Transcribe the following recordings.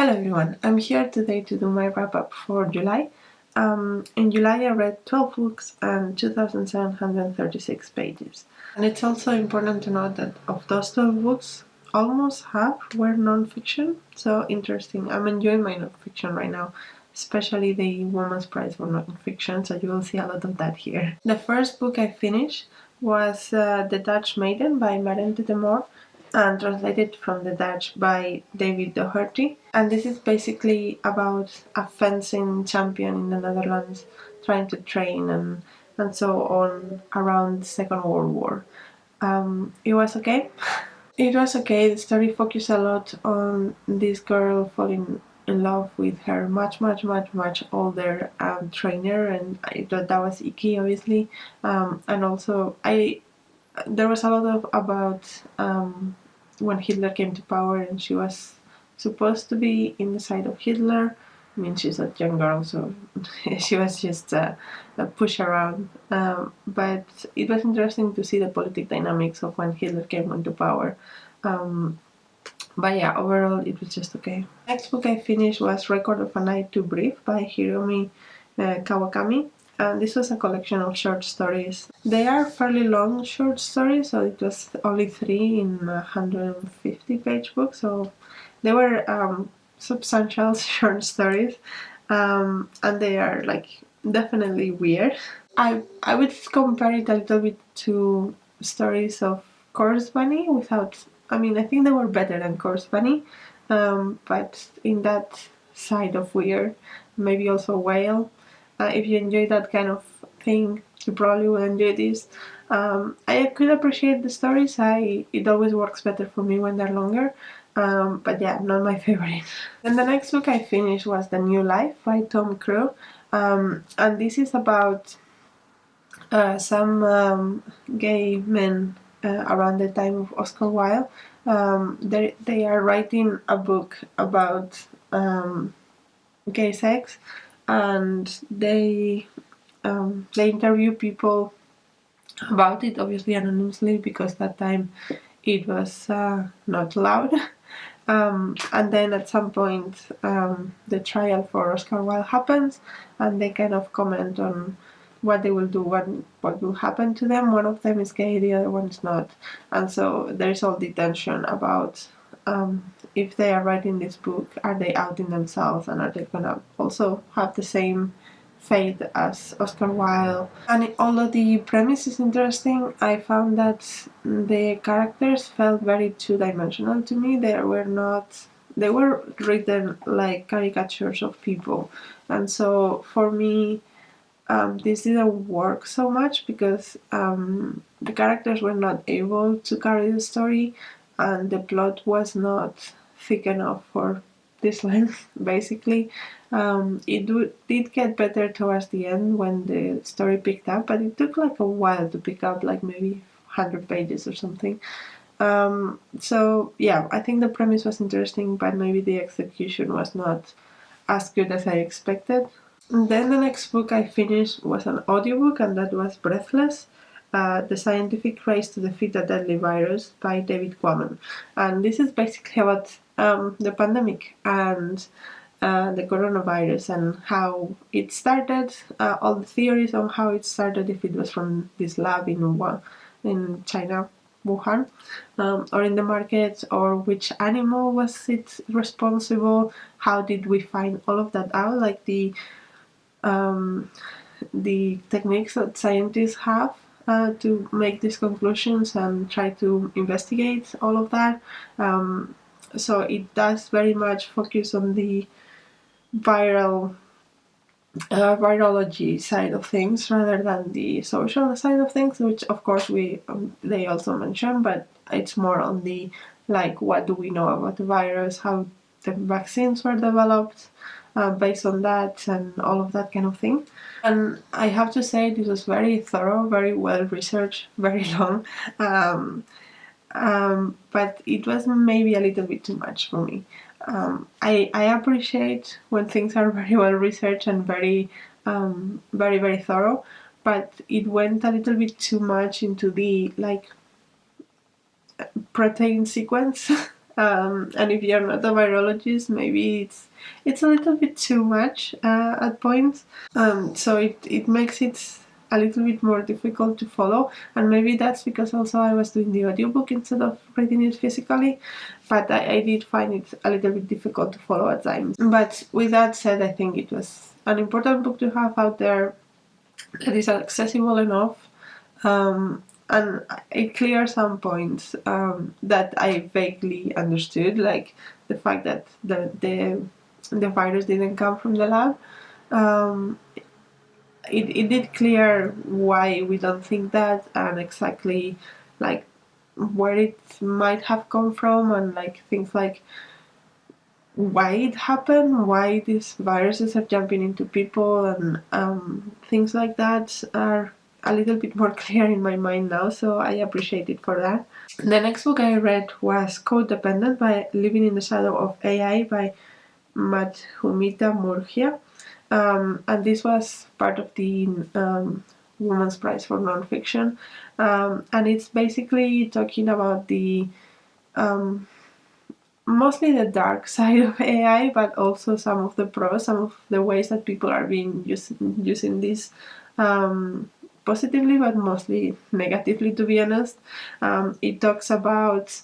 Hello everyone, I'm here today to do my wrap-up for July. In July I read 12 books and 2,736 pages. And it's also important to note that of those 12 books, almost half were non-fiction, so interesting. I'm enjoying my non-fiction right now, especially the Women's Prize for Non-Fiction, so you will see a lot of that here. The first book I finished was The Dutch Maiden by Marente de Moor, and translated from the Dutch by David Doherty. And this is basically about a fencing champion in the Netherlands trying to train and so on around the Second World War. It was okay. It was okay. The story focused a lot on this girl falling in love with her much older trainer, and I thought that was icky, obviously. And also, there was a lot of about when Hitler came to power, and she was supposed to be in the side of Hitler. I mean, she's a young girl, so she was just a push around. But it was interesting to see the political dynamics of when Hitler came into power. But yeah, overall it was just okay. Next book I finished was Record of a Night to Breathe by Hiromi Kawakami. And this was a collection of short stories. They are fairly long short stories, so it was only 3 in a 150-page book, so they were substantial short stories, and they are definitely weird. I would compare it a little bit to stories of Corpse Bunny without. I mean, I think they were better than Corpse Bunny, but in that side of weird, maybe also Whale. If you enjoy that kind of thing, you probably will enjoy this. I could appreciate the stories. It always works better for me when they're longer. But yeah, not my favorite. Then the next book I finished was The New Life by Tom Crewe. And this is about some gay men around the time of Oscar Wilde. They are writing a book about gay sex, and they interview people about it, obviously anonymously, because that time it was not allowed. And then at some point the trial for Oscar Wilde happens, and they kind of comment on what they will do, what will happen to them. One of them is gay, the other one is not, and so there's all the tension about if they are writing this book, are they outing themselves, and are they gonna also have the same fate as Oscar Wilde? And although the premise is interesting, I found that the characters felt very two-dimensional to me. They were written like caricatures of people, and so for me this didn't work so much because the characters were not able to carry the story, and the plot was not thick enough for this length, basically. It did get better towards the end when the story picked up, but it took like a while to pick up, like maybe 100 pages or something. So yeah, I think the premise was interesting, but maybe the execution was not as good as I expected. And then the next book I finished was an audiobook, and that was Breathless, The Scientific Race to Defeat a Deadly Virus by David Quammen. And this is basically about the pandemic and the coronavirus and how it started, all the theories on how it started, if it was from this lab in China, Wuhan, or in the market, or which animal was it responsible, how did we find all of that out, like the techniques that scientists have to make these conclusions and try to investigate all of that. So it does very much focus on the virology side of things rather than the social side of things, which of course they also mention, but it's more on the what do we know about the virus, how the vaccines were developed based on that, and all of that kind of thing. And I have to say this was very thorough, very well researched, very long, but it was maybe a little bit too much for me. I appreciate when things are very well researched and very very thorough, but it went a little bit too much into the protein sequence And if you're not a virologist, maybe it's a little bit too much at points. So it makes it a little bit more difficult to follow, and maybe that's because also I was doing the audiobook instead of reading it physically, but I did find it a little bit difficult to follow at times. But with that said, I think it was an important book to have out there that is accessible enough, and it clears some points that I vaguely understood, like the fact that the virus didn't come from the lab. It did clear why we don't think that, and exactly like where it might have come from, and like things like why it happened, why these viruses are jumping into people, and things like that are a little bit more clear in my mind now, so I appreciate it for that. The next book I read was Codependent by Living in the Shadow of AI by Madhumita Murgia. And this was part of the Women's Prize for Nonfiction. And it's basically talking about the mostly the dark side of AI, but also some of the pros, some of the ways that people are being using this positively, but mostly negatively, to be honest. It talks about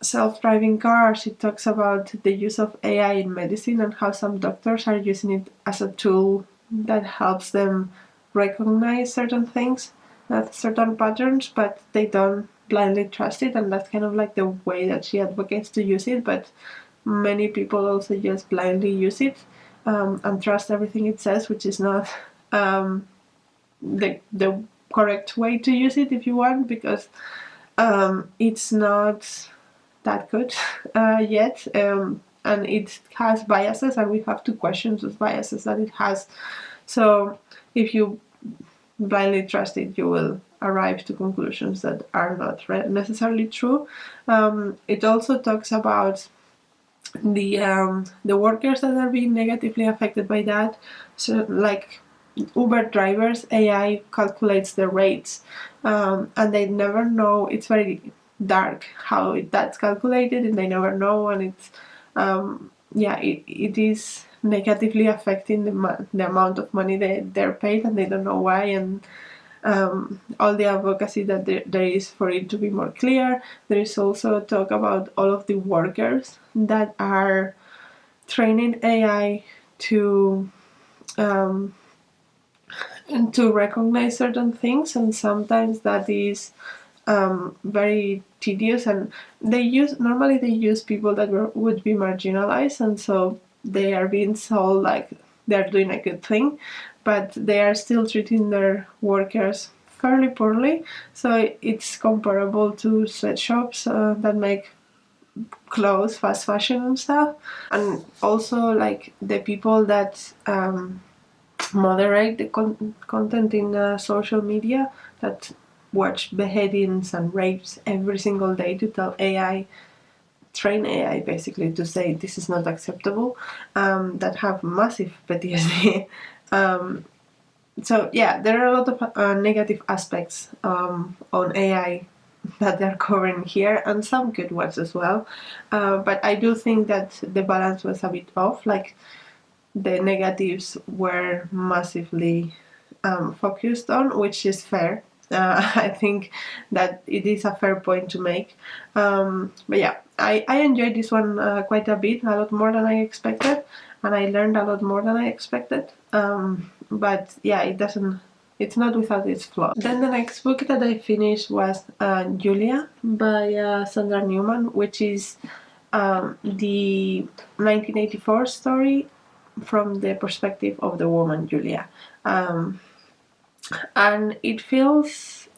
self-driving cars. It talks about the use of AI in medicine and how some doctors are using it as a tool that helps them recognize certain things, certain patterns, but they don't blindly trust it, and that's kind of like the way that she advocates to use it. But many people also just blindly use it and trust everything it says, which is not the correct way to use it, if you want, because it's not that good yet, and it has biases, and we have to question those biases that it has. So if you blindly trust it, you will arrive to conclusions that are not necessarily true. It also talks about the workers that are being negatively affected by that. So like Uber drivers, AI calculates the rates, and they never know. It's very dark how that's calculated, and they never know, and it's it is negatively affecting the amount of money they're paid, and they don't know why, and all the advocacy that there is for it to be more clear. There is also talk about all of the workers that are training AI to recognize certain things, and sometimes that is very tedious, and they use people that would be marginalized, and so they are being sold like they're doing a good thing, but they are still treating their workers fairly poorly. So it's comparable to sweatshops that make clothes, fast fashion and stuff, and also like the people that moderate the content in social media, that watch beheadings and rapes every single day to tell AI, train AI basically to say this is not acceptable, that have massive PTSD. So yeah, there are a lot of negative aspects on AI that they're covering here, and some good ones as well. But I do think that the balance was a bit off. Like the negatives were massively focused on, which is fair. I think that it is a fair point to make. But yeah, I enjoyed this one quite a bit, a lot more than I expected, and I learned a lot more than I expected. But yeah, it's not without its flaws. Then the next book that I finished was Julia by Sandra Newman, which is the 1984 story from the perspective of the woman Julia. And it feels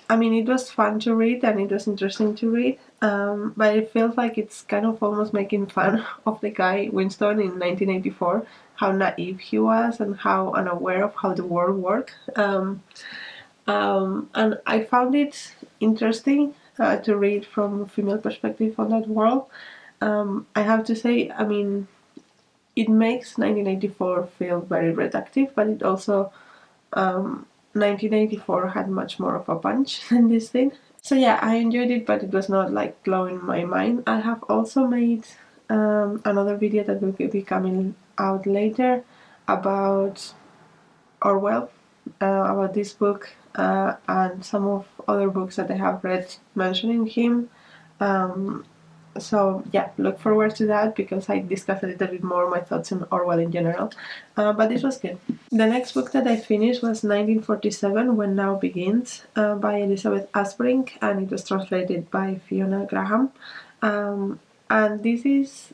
it was fun to read and it was interesting to read, but it feels like it's kind of almost making fun of the guy Winston in 1984, how naive he was and how unaware of how the world worked. And I found it interesting to read from a female perspective on that world. I have to say, it makes 1984 feel very reductive, but it also 1984 had much more of a punch than this thing. So yeah, I enjoyed it, but it was not like blowing my mind. I have also made another video that will be coming out later about Orwell, about this book and some of other books that I have read mentioning him. So yeah, look forward to that because I discussed a little bit more my thoughts on Orwell in general. But this was good. The next book that I finished was 1947, When Now Begins, by Elisabeth Åsbrink, and it was translated by Fiona Graham. And this is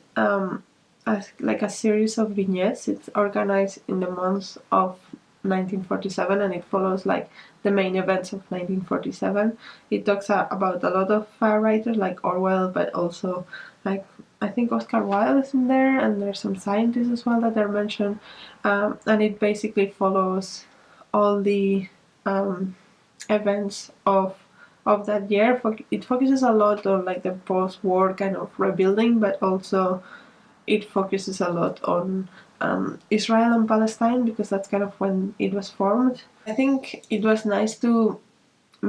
like a series of vignettes. It's organized in the months of 1947, and it follows like the main events of 1947. It talks about a lot of writers like Orwell, but also like I think Oscar Wilde is in there, and there's some scientists as well that are mentioned. And it basically follows all the events of that year. It focuses a lot on like the post-war kind of rebuilding, but also it focuses a lot on Israel and Palestine because that's kind of when it was formed. I think it was nice to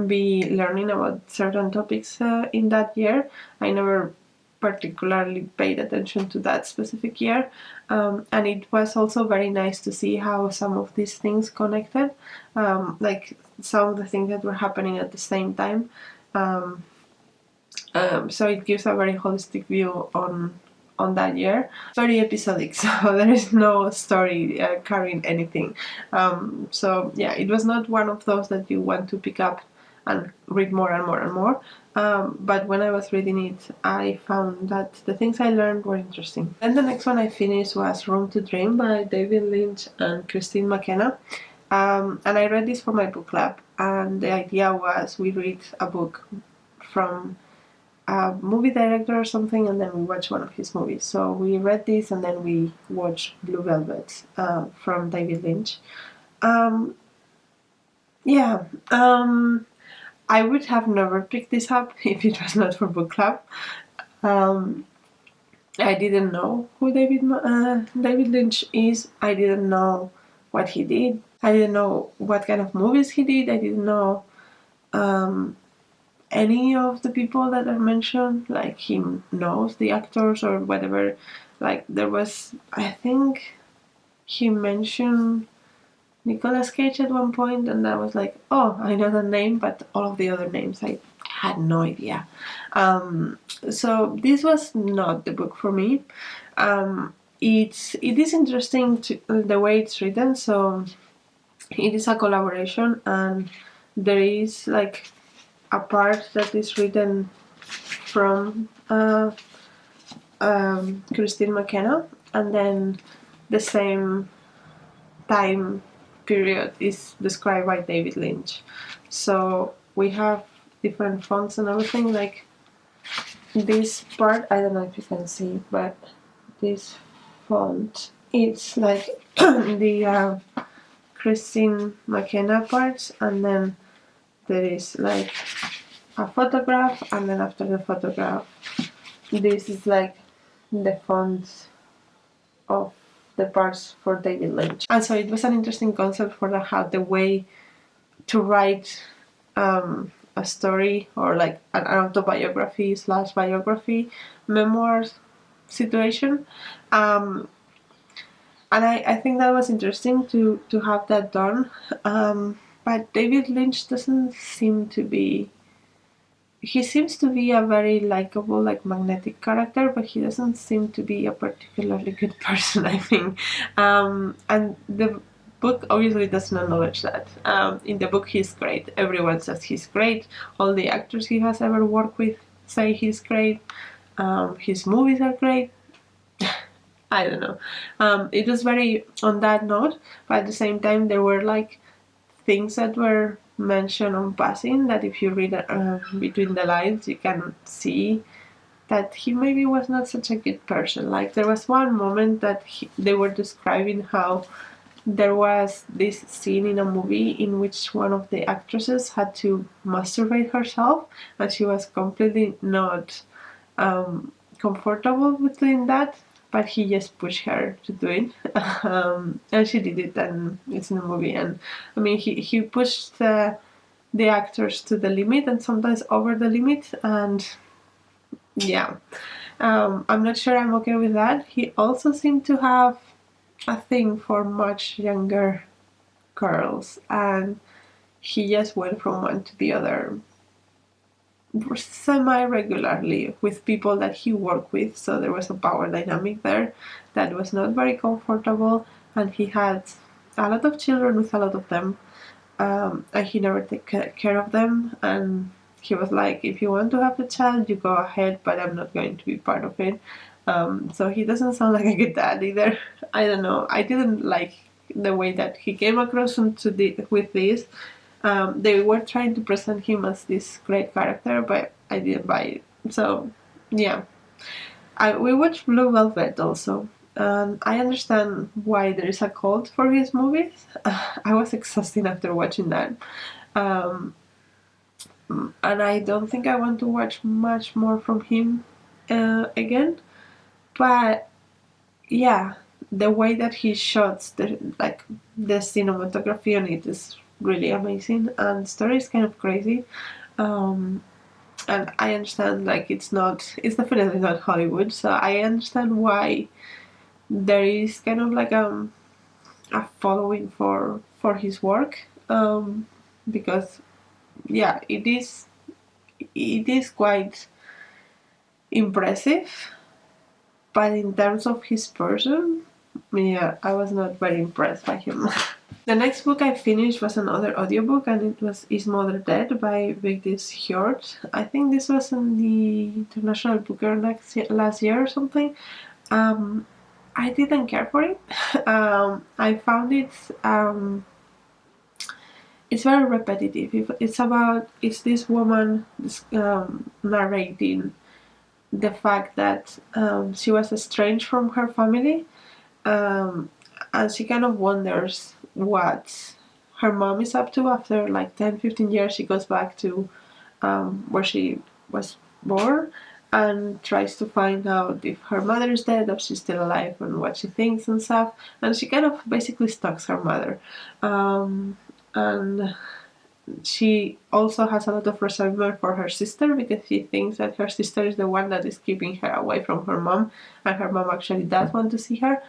be learning about certain topics in that year. I never particularly paid attention to that specific year, and it was also very nice to see how some of these things connected, like some of the things that were happening at the same time. So it gives a very holistic view on that year. Very episodic, so there is no story carrying anything. So yeah, it was not one of those that you want to pick up and read more and more and more. But when I was reading it, I found that the things I learned were interesting. Then the next one I finished was Room to Dream by David Lynch and Kristine McKenna. And I read this for my book club, and the idea was we read a book from a movie director or something, and then we watch one of his movies. So we read this, and then we watched Blue Velvet from David Lynch. Yeah, I would have never picked this up if it was not for book club. I didn't know who David Lynch is. I didn't know what he did. I didn't know what kind of movies he did. I didn't know any of the people that are mentioned, like he knows the actors or whatever. Like there was, I think he mentioned Nicolas Cage at one point, and I was like, oh, I know the name, but all of the other names I had no idea. So this was not the book for me. It is interesting the way it's written. So it is a collaboration, and there is like a part that is written from Kristine McKenna, and then the same time period is described by David Lynch. So we have different fonts and everything. Like this part, I don't know if you can see, but this font, it's like the Kristine McKenna parts, and then there is like a photograph, and then after the photograph, this is like the fonts of the parts for David Lynch. And so it was an interesting concept for the way to write a story, or like an autobiography / biography memoirs situation. And I think that was interesting to have that done. But David Lynch doesn't seem to be... He seems to be a very likable, like magnetic character, but he doesn't seem to be a particularly good person, I think. And the book obviously doesn't acknowledge that. In the book, he's great. Everyone says he's great. All the actors he has ever worked with say he's great. His movies are great. I don't know. It was very on that note, but at the same time, there were like things that were mentioned on passing that if you read between the lines, you can see that he maybe was not such a good person. Like there was one moment that they were describing how there was this scene in a movie in which one of the actresses had to masturbate herself, and she was completely not comfortable with doing that, but he just pushed her to do it. And she did it, and it's in the movie. And I mean, he pushed the the actors to the limit and sometimes over the limit, and yeah, I'm not sure I'm okay with that. He also seemed to have a thing for much younger girls, and he just went from one to the other semi-regularly with people that he worked with, so there was a power dynamic there that was not very comfortable, and he had a lot of children with a lot of them, and he never took care of them, and he was like, if you want to have the child, you go ahead, but I'm not going to be part of it. So he doesn't sound like a good dad either. I don't know, I didn't like the way that he came across with this. They were trying to present him as this great character, but I didn't buy it. So, yeah. We watched Blue Velvet also, and I understand why there is a cult for his movies. I was exhausted after watching that. Um, and I don't think I want to watch much more from him again. But, yeah, the way that he shots the cinematography on it is really amazing, and the story is kind of crazy. And I understand, like, it's definitely not Hollywood, so I understand why there is kind of like a following for his work, because yeah, it is quite impressive, but in terms of his person, yeah, I was not very impressed by him. The next book I finished was another audiobook, and it was Is Mother Dead by Vigdis Hjorth. I think this was in the International Booker last year or something. I didn't care for it. I found it it's very repetitive. It's this woman narrating the fact that she was estranged from her family, and she kind of wonders what her mom is up to after like 10-15 years. She goes back to where she was born and tries to find out if her mother is dead, if she's still alive, and what she thinks and stuff. And she kind of basically stalks her mother. And she also has a lot of resentment for her sister because she thinks that her sister is the one that is keeping her away from her mom, and her mom actually does want to see her,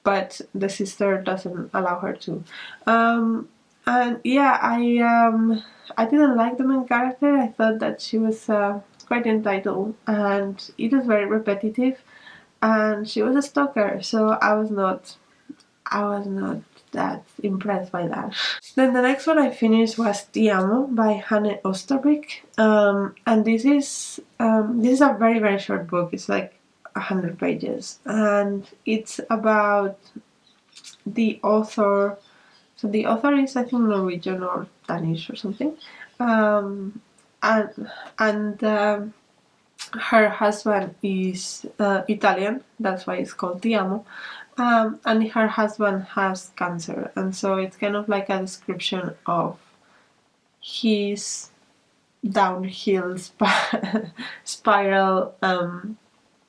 but the sister doesn't allow her to. And yeah, I didn't like the main character. I thought that she was quite entitled, and it was very repetitive, and she was a stalker, so I was not that impressed by that. Then the next one I finished was Ti Amo by Hanne Ørstavik, and this is a very, very short book. It's like 100 pages, and it's about the author. So the author is, I think, Norwegian or Danish or something, and her husband is Italian. That's why it's called Ti Amo. And her husband has cancer, and so it's kind of like a description of his downhill spiral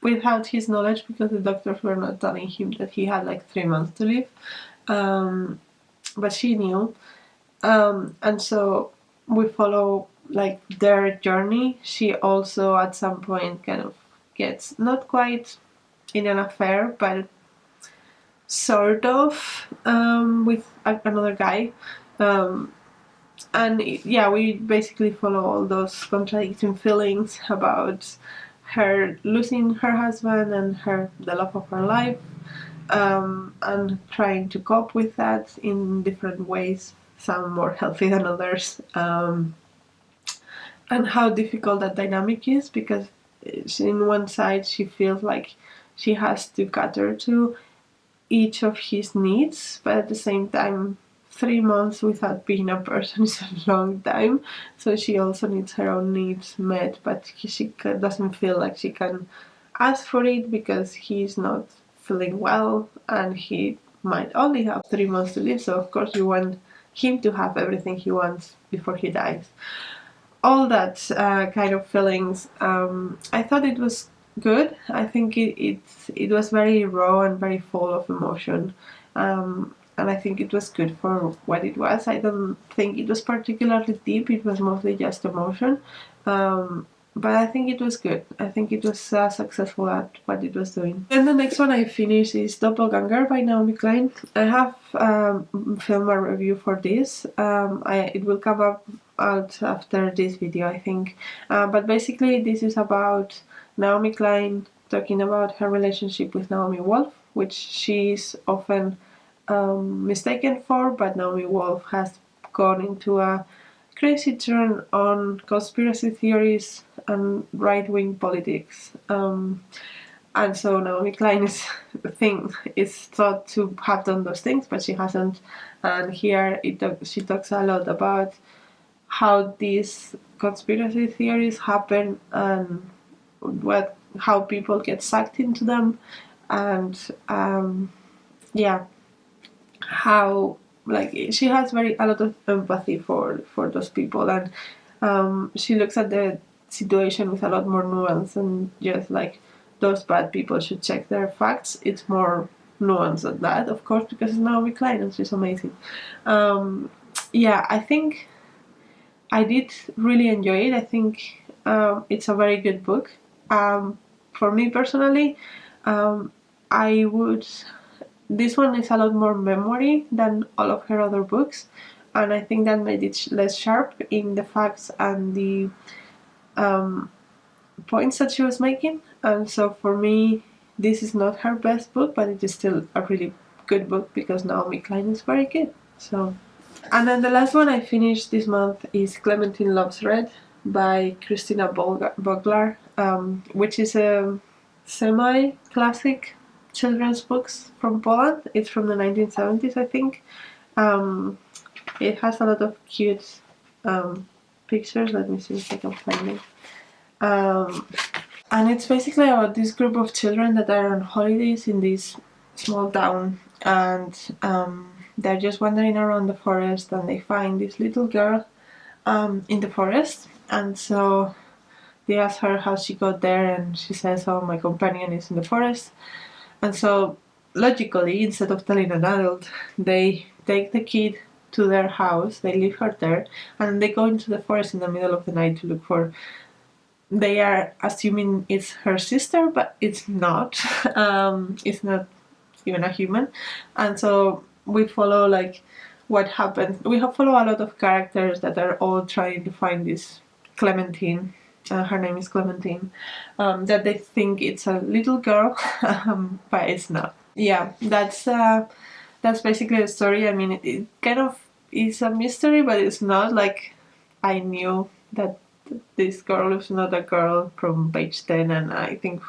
without his knowledge, because the doctors were not telling him that he had like 3 months to live, but she knew, and so we follow like their journey. She also at some point kind of gets not quite in an affair, but sort of with another guy, and yeah, we basically follow all those contradicting feelings about her losing her husband and the love of her life, and trying to cope with that in different ways, some more healthy than others, and how difficult that dynamic is, because in one side she feels like she has to cater to each of his needs, but at the same time 3 months without being a person is a long time, so she also needs her own needs met, but she doesn't feel like she can ask for it because he's not feeling well and he might only have 3 months to live, so of course you want him to have everything he wants before he dies. All that kind of feelings. I thought it was good. I think it was very raw and very full of emotion. and I think it was good for what it was. I don't think it was particularly deep, it was mostly just emotion. But I think it was good. I think it was successful at what it was doing. Then the next one I finished is Doppelganger by Naomi Klein. I have filmed a review for this. It will come out after this video, I think. But basically this is about Naomi Klein talking about her relationship with Naomi Wolf, which she is often mistaken for, but Naomi Wolf has gone into a crazy turn on conspiracy theories and right-wing politics. And so Naomi Klein is thought to have done those things, but she hasn't. And here she talks a lot about how these conspiracy theories happen and how people get sucked into them, and how she has a lot of empathy for those people, and she looks at the situation with a lot more nuance and just like those bad people should check their facts. It's more nuanced than that, of course, because it's Naomi Klein and she's amazing. I think I did really enjoy it. I think it's a very good book. For me personally, this one is a lot more memory than all of her other books, and I think that made it less sharp in the facts and the points that she was making. And so for me, this is not her best book, but it is still a really good book because Naomi Klein is very good. So, and then the last one I finished this month is Clementine Loves Red by Kristine Boglar, which is a semi-classic children's books from Poland. It's from the 1970s, I think. It has a lot of cute pictures. Let me see if I can find it. And it's basically about this group of children that are on holidays in this small town, and they're just wandering around the forest, and they find this little girl in the forest, and so they ask her how she got there, and she says, "Oh, my companion is in the forest." And so, logically, instead of telling an adult, they take the kid to their house, they leave her there, and they go into the forest in the middle of the night to look for... They are assuming it's her sister, but it's not. It's not even a human. And so we follow what happens. We follow a lot of characters that are all trying to find this Clementine. Her name is Clementine, that they think it's a little girl, but it's not. Yeah, that's basically the story. I mean, it kind of is a mystery, but it's not. I knew that this girl is not a girl from page 10, and I think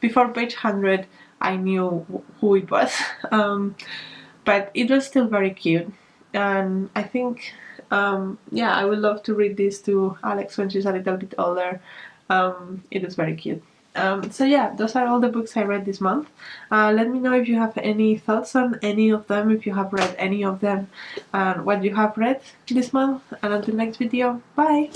before page 100 I knew who it was. But it was still very cute, and I think I would love to read this to Alex when she's a little bit older. It is very cute. So yeah, those are all the books I read this month. Let me know if you have any thoughts on any of them, if you have read any of them, and what you have read this month. And until next video, bye!